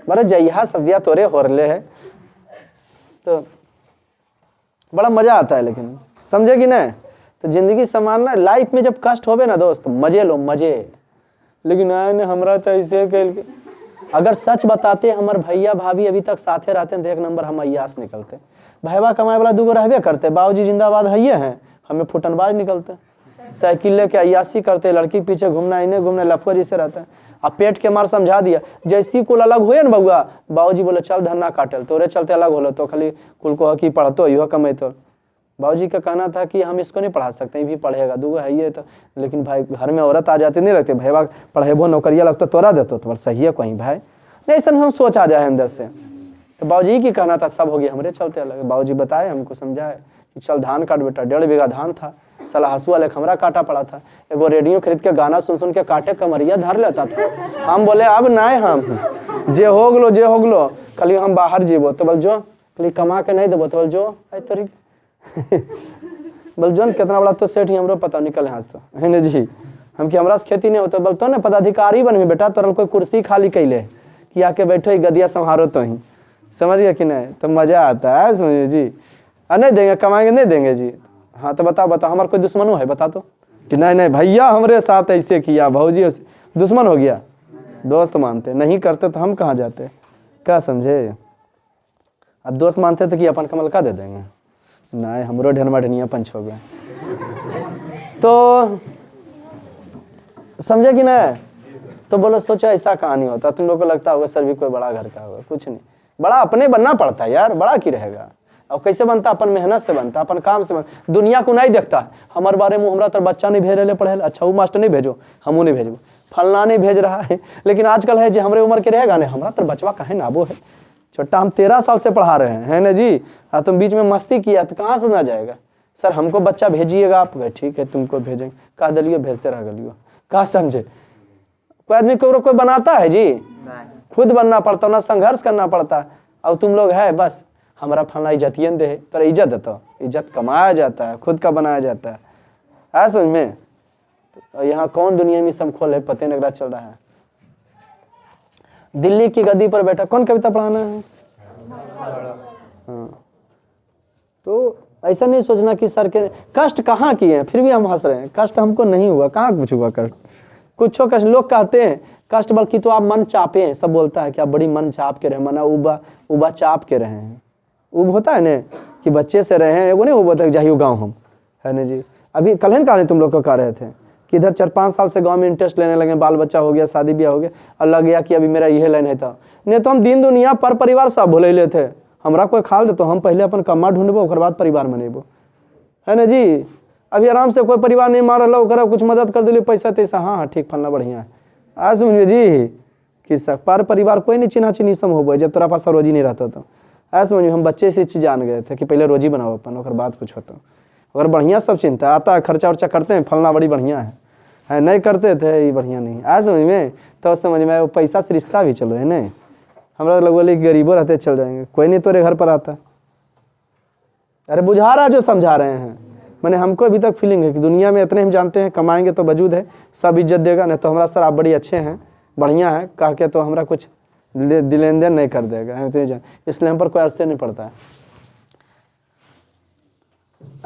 A: बड़े जइहा सदिया तोरे हो रहे है, तो बड़ा मजा आता है, लेकिन समझे कि नहीं, तो जिंदगी संभालना, लाइफ में जब कष्ट होवे ना दोस्त मजे लो मजे, लेकिन आने हमरा तो ऐसे कह, अगर सच बताते हमारे भैया भाभी अभी तक साथे रहते हैं तो 1 नंबर हम अय्यास निकलते, भैया कमाए वाला 2 गो रहबे करते, बाबूजी जिंदाबाद है हैं, हमें फुटनबाज निकलते, साइकिल लेके अय्यासी करते, लड़की पीछे घूमना इन्हें घूमना, लफुआ जैसे रहता है, अब पेट के मार समझा दिया, जैसी कुल अलग हुए ना बउआ, बाबूजी बोले चल धन्ना काटल, तोरे चलते अलग होलो, तो खाली कुल को की पढ़तो यो कमे, तो बाबूजी का कहना था कि हम इसको नहीं पढ़ा सकते, ये भी पढ़ेगा, 2 गो है ये, तो लेकिन भाई घर में औरत आ जाती नहीं लगती, भैया पढ़ेबो नौकरिया लगता तोरा देतो, तो सही है कहीं भाई नहीं, ऐसा हम सोच आ जाए अंदर से, तो बाबूजी की कहना था, सब हो गया हमरे चलते अलग, बाबूजी बताए हमको समझाए कि चल धान काट बेटा, 1.5 बीघा धान था, साला हंसुआ लेके हमरा काटा पड़ा था, एगो रेडियो खरीद के गाना सुन के काटे कमरिया धर लेता था, हम बोले अब नहीं, हम जे हो गलो कल हम बाहर जीबो, तो बोल जो कल कमा के नहीं देबो, तो बोल जो तोरी बोल जो कितना बड़ा तो सेठ ही हमरो पता निकल हाथ तो है ना जी, हम कि हमरा से खेती नहीं होता, बोलतो ना पदाधिकारी बनबी बेटा, तोरा कोई कुर्सी खाली कैले कि आके बैठो ही गदिया संहारो, तो ही समझ गया कि नहीं, तो मजा आता है समझिए जी, नहीं देंगे कमाएंगे नहीं देंगे जी, हाँ तो बताओ हमारा कोई दुश्मनों है बता, तो कि नहीं भैया हमरे साथ ऐसे किया, भाजी दुश्मन हो गया, दोस्त मानते नहीं करते तो हम कहाँ जाते, क्या समझे। अब दोस्त मानते थे कि अपन कमल का दे देंगे, नहीं हमरो ढेरमा ढनिया पंच हो गया। तो समझे कि ना? तो बोलो सोचो ऐसा कहानी होता, तुम लोग को लगता होगा सर भी कोई बड़ा घर का होगा, कुछ नहीं, बड़ा अपने बनना पड़ता है यार, बड़ा की रहेगा। और कैसे बनता? अपन मेहनत से बनता, अपन काम से बनता। दुनिया को नहीं देखता हमारे बारे में, हमरा तो बच्चा नहीं भेज रहे पढ़े, अच्छा वो मास्टर नहीं भेजो, हमू नहीं भेजो, फलना नहीं भेज रहा है। लेकिन आजकल है जो हमारे उम्र के रहेगा ना, हमारा तो बचवा कहे ना वो है छोटा, हम 13 साल से पढ़ा रहे हैं, है ना जी। हाँ तुम बीच में मस्ती किया तो कहाँ सुना जाएगा? सर हमको बच्चा भेजिएगा आप, ठीक है तुमको भेजेंगे, कहा दलियो भेजते रह गलियो, कहा समझे? कोई आदमी कोई बनाता है जी? खुद बनना पड़ता, ना संघर्ष करना पड़ता। और तुम लोग है बस हमारा फलना इज्जतियन दे, तो इज्जत देता, इज्जत कमाया जाता है, खुद का बनाया जाता है समझ में। तो यहाँ कौन दुनिया में सब खोल है पते नहीं चल रहा है। दिल्ली की गद्दी पर बैठा, कौन कविता पढ़ाना है? हाँ तो ऐसा नहीं सोचना कि सर के कष्ट कहाँ किए हैं, फिर भी हम हंस रहे हैं। कष्ट हमको नहीं हुआ, कहाँ कुछ हुआ कष्ट, कुछ कष्ट। लोग कहते हैं कष्ट बल्कि तो आप मन चापे हैं, सब बोलता है कि आप बड़ी मन चाप के रहे, मना उबा चाप के रहे हैं। उब होता है ना कि बच्चे से रहे हैं, वो नहीं उब होता है जाइयो गाँव हम, है ना जी। अभी कल कहानी तुम लोग को कह रहे थे कि इधर 4-5 साल से गांव में इंटरेस्ट लेने लगे, बाल बच्चा हो गया, शादी ब्याह हो गया, और लग गया कि अभी मेरा यह लाइन है था। नहीं तो हम दिन दुनिया पर परिवार सब भूले थे, हमरा कोई खाल दे तो हम पहले अपन कमा ढूंढबो, ओकर बाद परिवार बनेबो, है ना जी। अभी आराम से कोई परिवार नहीं मार रहा, ओकरा कुछ मदद कर दिली, पैसा तैसा, हाँ ठीक फलना बढ़िया है। आज समझिए जी कि सब पर परिवार कोई नहीं चिन्हा चिन्ही सम हो, जब तेरा पास रोजी नहीं रहता तो ऐसा समझिए। हम बच्चे से चीज जान गए थे कि पहले रोजी बनाओ अपन, ओकर बाद कुछ होता। अगर बढ़िया सब चिंता आता है, खर्चा उर्चा करते हैं, फलना बड़ी बढ़िया है नहीं करते थे ये बढ़िया नहीं। आज समझ में तो समझ में वो पैसा से रिश्ता भी चलो है नहीं। हमरा लोग बोले गरीबों रहते चल जाएंगे, कोई नहीं तोरे घर पर आता। अरे बुझा रहा जो समझा रहे हैं, मैंने हमको अभी तक फीलिंग है कि दुनिया में इतने हम जानते हैं, कमाएंगे तो वजूद है, सब इज्जत देगा, नहीं तो हमारा सर आप बड़ी अच्छे हैं, बढ़िया है कह के तो हमारा कुछ लेन देन नहीं कर देगा, इसलिए हम पर कोई असर नहीं पड़ता है।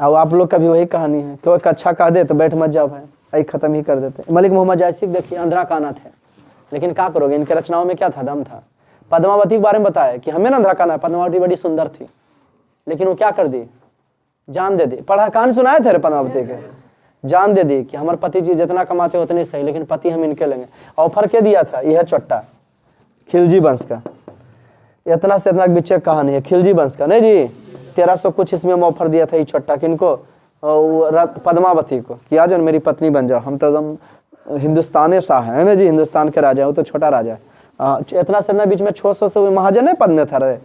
A: अब आप लोग का भी वही कहानी है, कोई अच्छा कह दे तो बैठ मत जाओ भाई, यही खत्म ही कर देते। मलिक मोहम्मद जायसिक देखिए अंधरा काना थे, लेकिन क्या करोगे, इनके रचनाओं में क्या था, दम था। पद्मावती के बारे में बताया कि हमें ना अंधरा काना, पद्मावती बड़ी सुंदर थी, लेकिन वो क्या कर दी, जान दे दी। पढ़ा कान सुनाए थे पद्मावती के, जान दे दी कि हमारे पति जी जितना कमाते उतने सही, लेकिन पति हम इनके लेंगे। ऑफर के दिया था, यह चट्टा खिलजी वंश का, इतना से इतना बिच्चे कहानी है खिलजी वंश का, नहीं जी 1300 कुछ इसमें हम ऑफर दिया था ये चट्टा किनको, पद्मावती को, कि आ जाओ मेरी पत्नी बन जाओ, हम तो एकदम हिंदुस्तानी शाह है ना जी, हिंदुस्तान के राजा, वो तो छोटा राजा है। इतना से इतना बीच में 600 से महाजन नहीं पद में था रहे,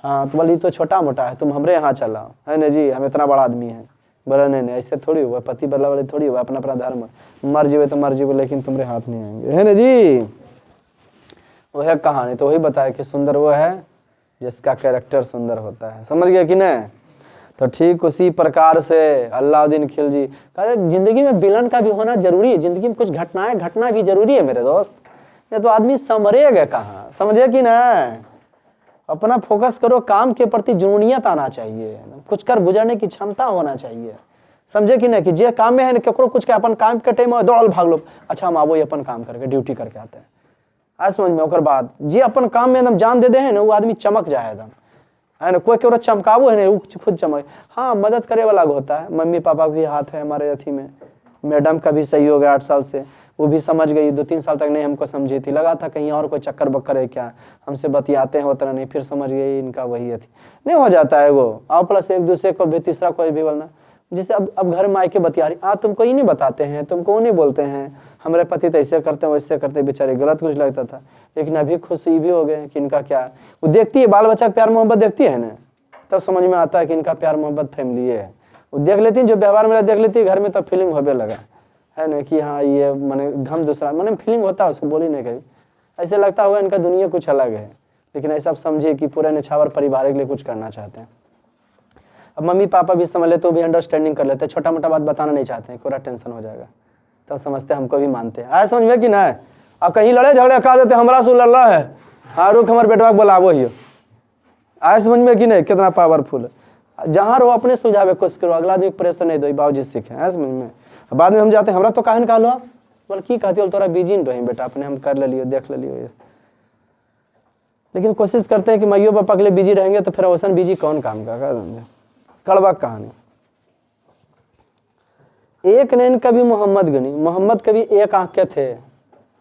A: हाँ तो बोली तो छोटा मोटा है, तुम हमरे यहाँ चलाओ, है ना जी, हम इतना बड़ा आदमी है। बोला नहीं नहीं ऐसे थोड़ी हुआ, पति बदला वाले थोड़ी हुआ, अपना अपना धर्म, मर जीवे तो मर जीवे, लेकिन तुम्हारे हाथ नहीं आएंगे, है ना जी। वह कहानी तो वही बताया कि सुंदर वो है जिसका कैरेक्टर सुंदर होता है, समझ गया कि नहीं। तो ठीक उसी प्रकार से अलाउद्दीन खिलजी कहते जिंदगी में विलन का भी होना जरूरी है, जिंदगी में कुछ घटनाएं घटना भी जरूरी है मेरे दोस्त, नहीं तो आदमी संभरेगा कहाँ, समझे कि ना। अपना फोकस करो, काम के प्रति जुनूनियत आना चाहिए, कुछ कर गुजरने की क्षमता होना चाहिए, समझे कि नहीं। कि जे काम में है ना केकरो कुछ के अपन काम के टाइम में दौड़ल भाग लो, अच्छा हम आवो अपन काम करके ड्यूटी करके आते हैं, आज समझ में। ओकर बाद जे अपन काम में एकदम जान दे दे है ना, वो आदमी चमक जाए एकदम, है ना। कोई केवल चमकावो है ना, वो खुद चमक। हाँ मदद करे वाला होता है, मम्मी पापा का भी हाथ है हमारे अथी में, मैडम का भी सही हो गया 8 साल से, वो भी समझ गई। 2-3 साल तक नहीं हमको समझी थी, लगा था कहीं और कोई चक्कर बक्कर है क्या, हमसे बतियाते हैं उतना नहीं, फिर समझ गई इनका वही है थी। नहीं हो जाता है वो, और प्लस एक दूसरे को भी तीसरा कोई भी बोलना, जैसे अब घर में आके बतिया रही, तुमको ही नहीं बताते हैं, तुमको नहीं बोलते हैं, हमारे पति तो ऐसे करते हैं वैसे करते हैं, बेचारे गलत कुछ लगता था, लेकिन अभी खुशी भी हो गए कि इनका क्या, वो देखती है बाल बच्चा का प्यार मोहब्बत देखती है ना, तब समझ में आता है कि इनका प्यार मोहब्बत फैमिली है। वो देख लेती है, जो व्यवहार मेरा देख लेती है घर में, तो फीलिंग होने लगा है ना कि हाँ ये मैंने हम दूसरा मैंने फीलिंग होता है, उसको बोली नहीं कभी, ऐसे लगता होगा इनका दुनिया कुछ अलग है, लेकिन ऐसा आप समझिए कि पूरे निछावर परिवार के लिए कुछ करना चाहते हैं। अब मम्मी पापा भी समझ लेते, वो भी अंडरस्टैंडिंग कर लेते हैं, छोटा मोटा बात बताना नहीं चाहते हैं, पूरा टेंशन हो जाएगा, तब समझते हमको भी मानते हैं। आए समझ में कि ना, अब कहीं लड़े झगड़े कहा देते हमरा से लड़ है, हाँ रुक हमारे बेटवा को बोलावो ही। आए समझ में कि नहीं, कितना पावरफुल है। जहाँ रहो अपने सुलझावे कोशिश करो, अगला आदमी प्रेशर नहीं दो, बाबूजी सीखे। आए समझ में, बाद में हम जाते हैं हमरा तो कहन कहा लो, बोल की कहती हो तोरा बिजी नहीं रही बेटा, अपने हम कर ले लियो, देख ले लियो। लेकिन कोशिश करते हैं कि माइयो पापा के लिए बिजी रहेंगे तो फिर वैसन बिजी कौन काम का समझे। कड़वा कहानी। एक नैन कवि मोहम्मद गनी, मोहम्मद कवि एक आंख के थे,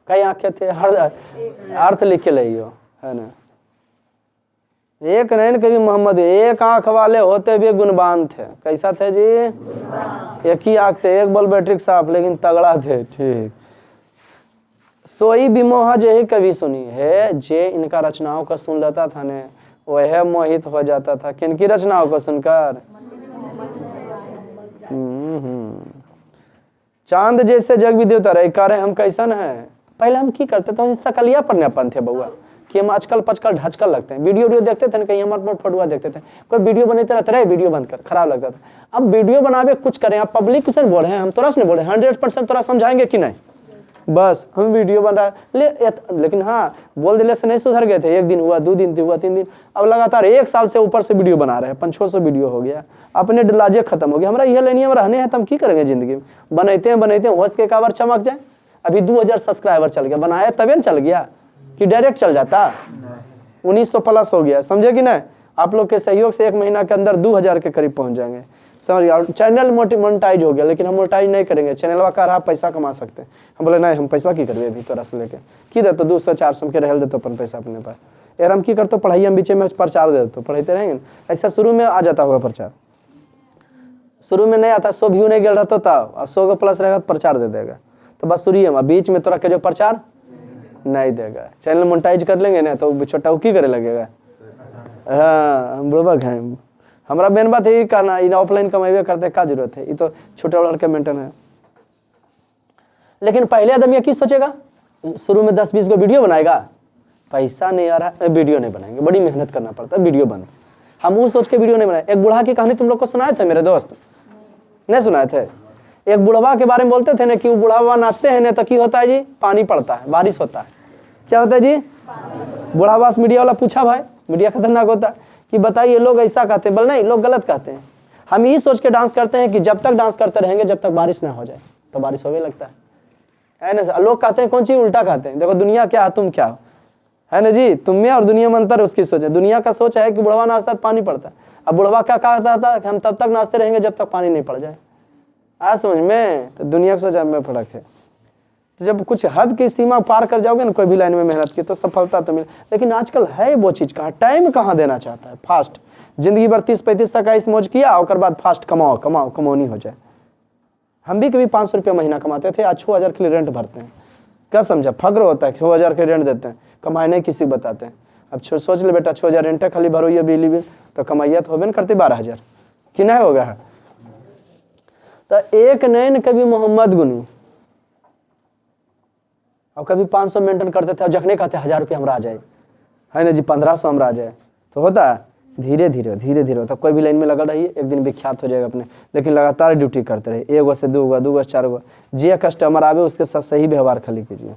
A: कई आंखें थे, हर अर्थ लिख के लियो है ना। एक नैन कवि मोहम्मद, एक आंख वाले होते भी गुणवान थे। कैसा थे जी? एक ही आंख थे, एक बल बैटरी साफ, लेकिन तगड़ा थे। ठीक। सोई विमोह जे ही कवि सुनी है, जे इनका रचनाओं को सुन लेता था ने वह मोहित हो जाता था। किनकी रचनाओं को सुनकर? चांद जैसे जग भी देवता रहे करे हम कैसन है। पहले हम की करते थे, सकलिया पर अपन थे बउआ कि हम आजकल पचकल ढचकल लगते हैं। वीडियो देखते थे ना, कहीं हमारे फोटो देखते थे, कोई वीडियो बनाते रहते रहे, वीडियो बंद कर, खराब लगता था। अब वीडियो बनावे कुछ करें, अब पब्लिक से बोल रहे हैं, हम तोरा से नहीं बोल रहे, 100% तोरा समझाएंगे कि नहीं, बस हम वीडियो बन रहा है लेकिन हाँ बोल दिले से नहीं सुधर गए थे। 1 दिन हुआ, 2 दिन हुआ, 3 दिन, अब लगातार 1 साल से ऊपर से वीडियो बना रहे हैं। 500 वीडियो हो गया, अपने लाजे खत्म हो गया। हमारा यह लाइनिया में रहने हैं तो हम की करेंगे जिंदगी में? बनते हैं होश के कावर चमक जाए। अभी 2000 सब्सक्राइबर चल गया, बनाया तबे न चल गया कि डायरेक्ट चल जाता। 1900 प्लस हो गया, समझे कि नहीं? आप लोग के सहयोग से 1 महीना के अंदर 2000 के करीब पहुंच जाएंगे, समझ गया। चैनल मोनेटाइज हो गया, लेकिन हम मोनेटाइज नहीं करेंगे। चैनलवा का रहा पैसा कमा सकते हैं। हम बोले नहीं, हम पैसा की करबे अभी तोरा से लेके की दे तो 200-400 के रहल देते अपन पैसा अपने पास। यार हम की करते पढ़ाई, हम बीचे में प्रचार दे देते, पढ़ाते रहेंगे। ऐसा शुरू में आ जाता होगा प्रचार, शुरू में नहीं आता, 100 व्यू नहीं गिर रहता था, 100 का प्लस रहेगा तो प्रचार दे देगा। तो बस शुरू है, बीच में तोरा के जो प्रचार नहीं देगा। चैनल मोनेटाइज कर लेंगे ना तो छोटा की करे लगेगा। हाँ हम बुढ़बक हैं, हमारा मेन बात यही करना, इन ऑफलाइन कमाइबे करते क्या जरूरत है, ये तो छोटे लड़के मेंटेन है। लेकिन पहले आदमी की सोचेगा, शुरू में 10-20 को वीडियो बनाएगा, पैसा नहीं आ रहा है, वीडियो नहीं बनाएंगे, बड़ी मेहनत करना पड़ता है, वीडियो बंद। हम वो सोच के वीडियो नहीं बनाए। एक बूढ़ा की कहानी तुम लोग को सुनाए थे मेरे दोस्त, नहीं सुनाए थे? एक बुढ़वा के बारे में बोलते थे ना कि वो बुढ़ावा नाचते हैं ना तो की होता है जी? पानी पड़ता है, बारिश होता है। क्या होता है जी? बुढ़ावा से मीडिया वाला पूछा, भाई मीडिया खतरनाक होता है कि बताइए लोग ऐसा कहते हैं। बोल नहीं, लोग गलत कहते हैं। हम यही सोच के डांस करते हैं कि जब तक डांस करते रहेंगे जब तक बारिश ना हो जाए, तो बारिश होने लगता है ना। लोग कहते हैं कौन चीज उल्टा कहते हैं, देखो दुनिया क्या है तुम क्या हो, है ना जी। तुम में और दुनिया में अंतर है, उसकी सोच है। दुनिया का सोच है कि बुढ़वा नाचता है तो पानी पड़ता है, अब बुढ़वा क्या कहता था कि हम तब तक नाचते रहेंगे जब तक पानी नहीं पड़ जाए। आज समझ में, तो दुनिया की सोच में फर्क है। तो जब कुछ हद की सीमा पार कर जाओगे ना कोई भी लाइन में मेहनत की, तो सफलता तो मिले। लेकिन आजकल है वो चीज कहाँ, टाइम कहाँ देना चाहता है, फास्ट। जिंदगी भर 30-35 तक ऐसे मौज किया और बाद फास्ट कमाओ कमाओ कमौनी हो जाए। हम भी कभी 500 रुपया महीना कमाते थे, आज 6000 के लिए रेंट भरते हैं। क्या समझा? फग्र होता है, 6000 के रेंट देते हैं, कमाई नहीं किसी बताते हैं। अब सोच ले बेटा, 6000 रेंट खाली भरो ये बिजली बिल, तो कमाइया तो होबे न करते 12000 कि नहीं होगा है? तो एक नैन कवि मोहम्मद गुनी और कभी 500 मेंटेन करते थे और जखने कहते 1000 रुपया हमरा आ जाए, है ना जी, 1500 हमरा आ जाए, तो होता है धीरे धीरे होता। कोई भी लाइन में लगा रहिए, एक दिन विख्यात हो जाएगा अपने। लेकिन लगातार ड्यूटी करते रहिए, 1 से 2 2 से 4 जे कस्टमर आवे उसके साथ सही व्यवहार खाली कीजिए।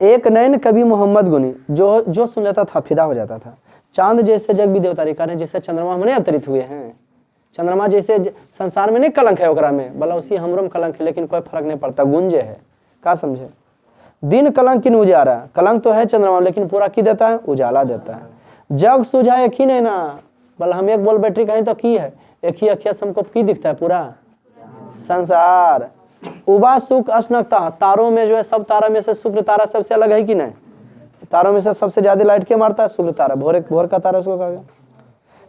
A: एक नैन कवि मोहम्मद गुनी जो सुन लेता था फिदा हो जाता था। चांद जैसे जग भी देवता कारण जैसे चंद्रमा में नहीं अवतरित हुए हैं, चंद्रमा जैसे संसार में नहीं कलंक है ओकरा में, भला उसी हमरो में कलंक है, लेकिन कोई फर्क नहीं पड़ता, गुंजे है। क्या समझे? दिन कलंक किन उजारा, कलंक तो है चंद्रमा लेकिन पूरा की देता है, उजाला देता है। जग सुझाए एक ही नहीं ना, भला हम 1 बोल बैटरी कहें तो की है, एक ही अखिया से हमको की दिखता है पूरा संसार। उबा सुख असनकता, तारों में जो है, सब तारा में से शुक्र तारा सबसे अलग है कि नहीं? तारों में से सबसे ज्यादा लाइट क्या मारता है? शुक्र तारा। भोर का तारा उसको कहा गया।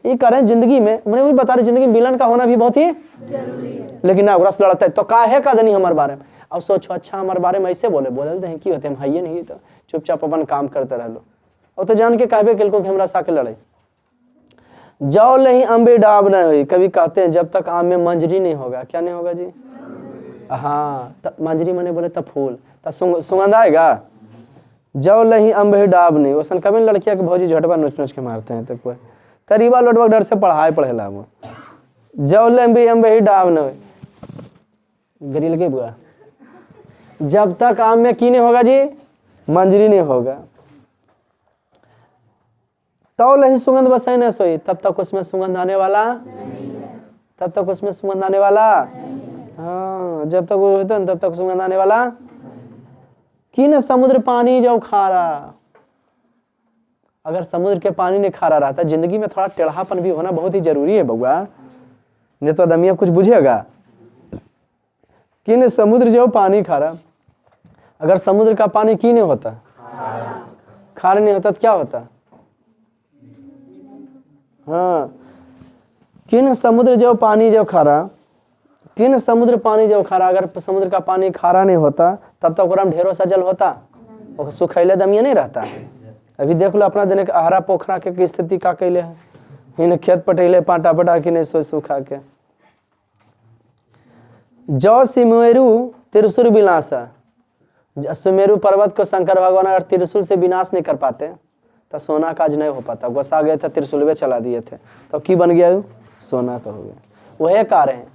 A: ये करें जिंदगी में, मैंने वही बता रही, जिंदगी में विलन का होना भी बहुत ही जरूरी है। लेकिन ना रस लड़ता है तो काहे का दनी हमारे बारे में। अब सोचो, अच्छा हमारे बारे में ऐसे बोले हैं की होते हम हाइए नहीं, तो चुपचाप अपन काम करते रह लो। और तो जान के कहबे किलको कि हमरा साके लड़े जाओ नहीं अम्बे डाब नहीं हुई। कभी कहते हैं जब तक आम में मंजरी नहीं होगा, क्या नहीं होगा जी? हाँ, मंजरी मैंने बोले तब फूल तब सुगंध आएगा। जाओ नहीं अम्बे डाब नहीं, वैसा कभी लड़किया के भौजी झटवा नोच के मारते हैं, तो कोई करीबा लोटवा डर से पढ़ेला वो। जाओ अम्बे डाब नहीं गरी लगे बुआ, जब तक आम में की नहीं होगा जी, मंजरी नहीं होगा, तो नहीं सुगंध बसाई न सोई, तब तक उसमें सुगंध आने वाला नहीं है। तब तक उसमें सुगंध आने वाला हाँ, जब तक वो होता है तब तक सुगंध आने वाला की न। समुद्र पानी जब खारा, अगर समुद्र के पानी नहीं खारा रहता, जिंदगी में थोड़ा टेढ़ापन भी होना बहुत ही जरूरी है बउआ, नहीं तो आदमी कुछ बुझेगा कि नहीं। समुद्र जो पानी खारा, अगर समुद्र का पानी की नहीं होता, खारा नहीं होता तो क्या होता? हाँ, किन समुद्र जो पानी जो खारा, किन समुद्र पानी जो खारा, अगर समुद्र का पानी खारा नहीं होता तब तक ओकरा में ढेरों सा जल होता, और सुखैले दमिया नहीं रहता। अभी देख लो अपना देने के आहारा पोखरा के स्थिति का कैले है, इन खेत पटेले पाटा पटा कि नहीं सोच सुखा के। जो सुमेरु त्रिशूल विनाशा, सुमेरु पर्वत को शंकर भगवान अगर त्रिशूल से विनाश नहीं कर पाते तो सोना का आज नहीं हो पाता। गोसा गए थे, त्रिशूलवे चला दिए थे, तो की बन गया? सोना का हो गया। वही कार्य है,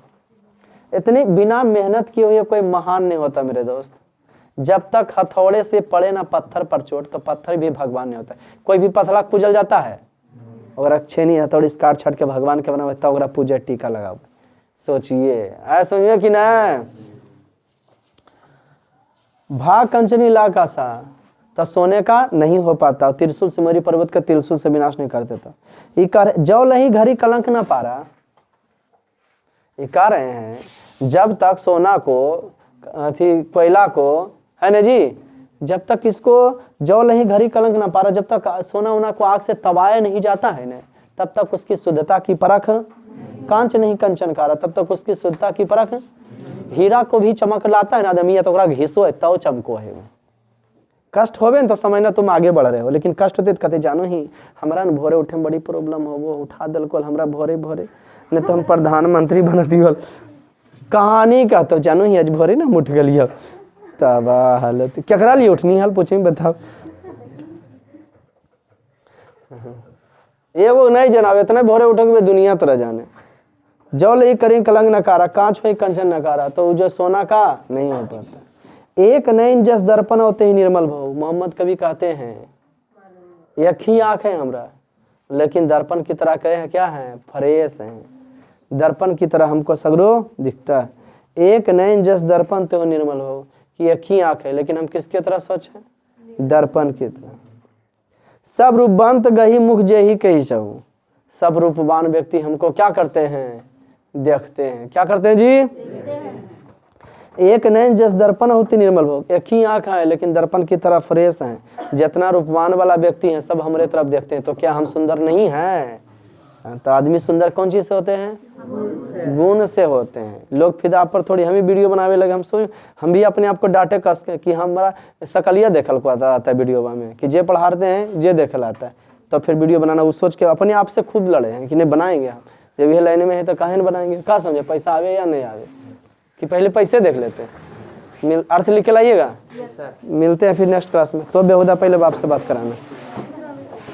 A: इतनी बिना मेहनत किए हुए कोई महान नहीं होता मेरे दोस्त। जब तक हथौड़े से पड़े ना पत्थर पर चोट, तो पत्थर भी भगवान नहीं होता। कोई भी पत्थर पूजल जाता है, अगर छेनी हथौड़ी काट छट के भगवान के बना तब पूजा टीका लगाओ। सोचिए, ऐसा समझिए कि ना भाग कंचनी ला का सा, तो सोने का नहीं हो पाता। त्रिशूल सिमरी पर्वत का त्रिशूल से विनाश नहीं कर देता। ये कर जो लही घड़ी कलंक ना पारा, ये कह रहे हैं जब तक सोना को अथी कोयला को है ना जी, जब तक इसको जो लही घड़ी कलंक ना पारा, जब तक सोना उना को आग से तबाया नहीं जाता है ना, तब तक उसकी शुद्धता की परख कांच नहीं कंचन कारा, तब तक उसकी शुद्धता की परख। हीरा को भी चमक लाता है ना आदमी, तो ओकरा घिसो है तो चमको है। कष्ट होवे न तो समझना तुम आगे बढ़ रहे हो, लेकिन कष्ट होते कहते जानो ही हमरा न भोरे उठे में बड़ी प्रॉब्लम हो, वो उठा दिल को हमरा भोरे भोरे, नहीं तो हम प्रधानमंत्री बनती हो। कहानी का तो जानो ही आज भोरे ना उठ गलियो, तब हालत केकरा लिए उठनी हाल पूछे बताओ। ये वो नहीं जनाब, इतने भोरे उठोगे दुनिया तरह जाने। जो ले करें कलंग नकारा, कांच हो कंचन नकारा, तो जो सोना का नहीं हो पाता। एक नैन जस दर्पण होते ही निर्मल भाव। मोहम्मद कभी कहते हैं एक ही आंख है हमरा, लेकिन दर्पण की तरह कहे हैं क्या है? फ्रेश हैं। दर्पण की तरह हमको सगरो दिखता है। एक नैन जस दर्पण तो निर्मल भाव, कि एक ही आंख है, लेकिन हम किसके तरह स्वच्छ हैं? दर्पण की तरह। सब रूपवंत गही मुख जे ही कही सहु। सब रूपवान व्यक्ति हमको क्या करते हैं? देखते हैं। क्या करते हैं जी? एक नैन जस दर्पण होती निर्मल भोग। एक ही आंख है, लेकिन दर्पण की तरह फ्रेश हैं। जितना रूपवान वाला व्यक्ति है सब हमारे तरफ देखते हैं, तो क्या हम सुंदर नहीं हैं? तो आदमी सुंदर कौन चीज से होते हैं? गुण से होते हैं। लोग फिदा पर थोड़ी हम ही वीडियो बनावे लगे, हम भी अपने आप को डांटे कस के कि हमारा शकलिया देखल को आता है वीडियो में, कि जे पढ़ाते हैं जे देखल आता है, तो फिर वीडियो बनाना वो सोच के अपने आप से खुद लड़े हैं कि नहीं बनाएंगे हम, जब ये लाइन में है तो काहे न बनाएंगे। क्या समझे, पैसा आवे या नहीं आवे, कि पहले पैसे देख लेते हैं। अर्थ लिख के लाइएगा, मिलते हैं फिर नेक्स्ट क्लास में। तो बेहुदा पहले बाप से बात कराना।